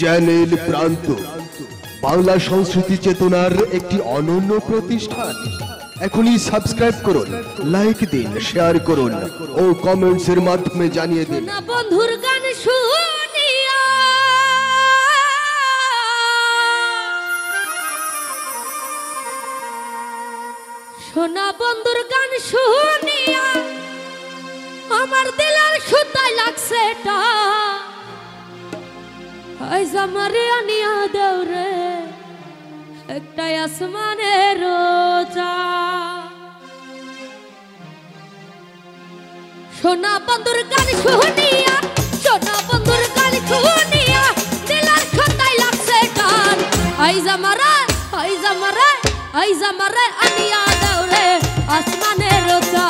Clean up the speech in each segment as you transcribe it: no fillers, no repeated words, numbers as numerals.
Channel প্রান্ত বাংলা সংস্কৃতি চেতনার একটি অনন্য প্রতিষ্ঠান। এখনই সাবস্ক্রাইব করুন, লাইক দিন, শেয়ার করুন ও কমেন্টসের মাধ্যমে জানিয়ে দিন। বন্ধুর গান শুনিয়া সোনা বন্ধুর গান শুনিয়া আমার দিলের সুতায় লাগছে টা আইজ আমারে আনিয়া দেও রে একটাই আসমানের রোজা। সোনা বন্ধুর গান শুনিয়া সোনা বন্ধুর গান শুনিয়া দিলের সুতায় লাগছে টান আইজ আমারে আনিয়া দেও রে আসমানের রোজা।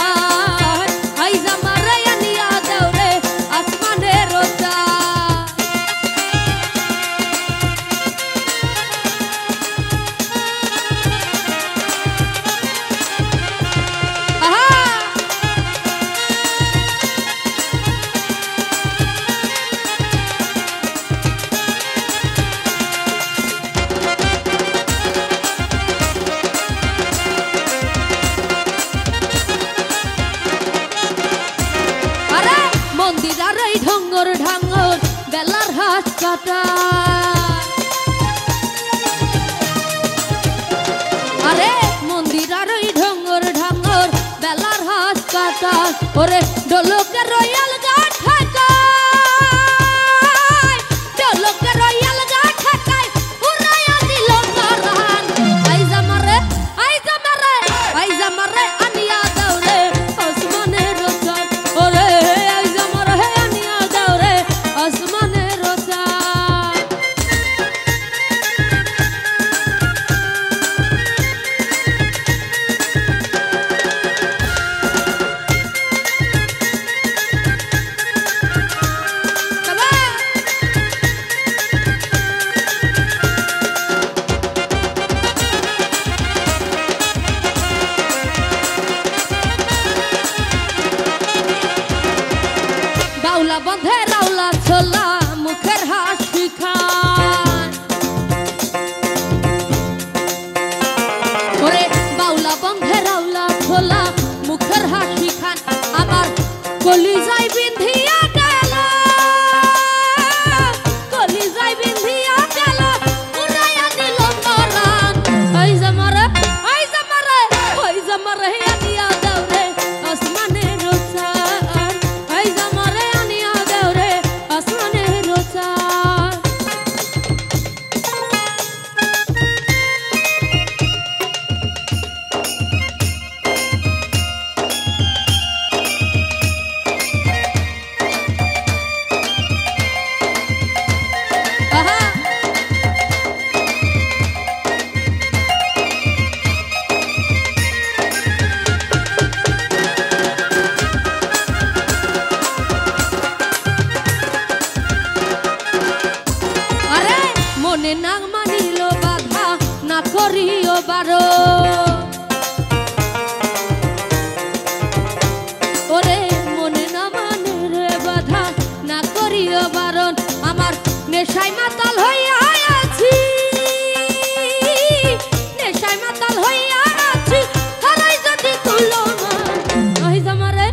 আইজ আমারে আনিয়া দেও রে আসমানের রোজা। ঢঙ্গর ঢাঙ্গর বেলার হাত কাটা আরে মন্দির আর ওই ঢঙ্গর ঢাঙ্গর বেলার হাত কাটা ওরে ঢোলকের রয়াল গাঠ ঢোলকের রয়াল গাঠ উড়াইয়া দিল কারান। আইজ আমারে আনিয়া দাও রে আসমানের রোজা ওরে আইজ আমারে আনিয়া দাও রে আসমানের রোজা। বাউলা বন্ধে রাউলা ছোলা মুখের হাসি খান ওরে বাউলা বন্ধে রাউলা ছোলা মুখের হাসি খান আমার কলিজায় বিন্ধিয়া গেল উড়াইয়া দিল মরান। আইজ আমারে আনিয়া দাও রে আসমানের রোজা। আইজ আমারে আনিয়া দাও রে আসমানের রোজা। মনে না মানিল বাধা না করিও বারো ওরে মনে না মানে রে বাধা না করিও বারণ আমার নেশায় মাতাল হইয়া আছি হারাই যদি তুলো আইজ আমারে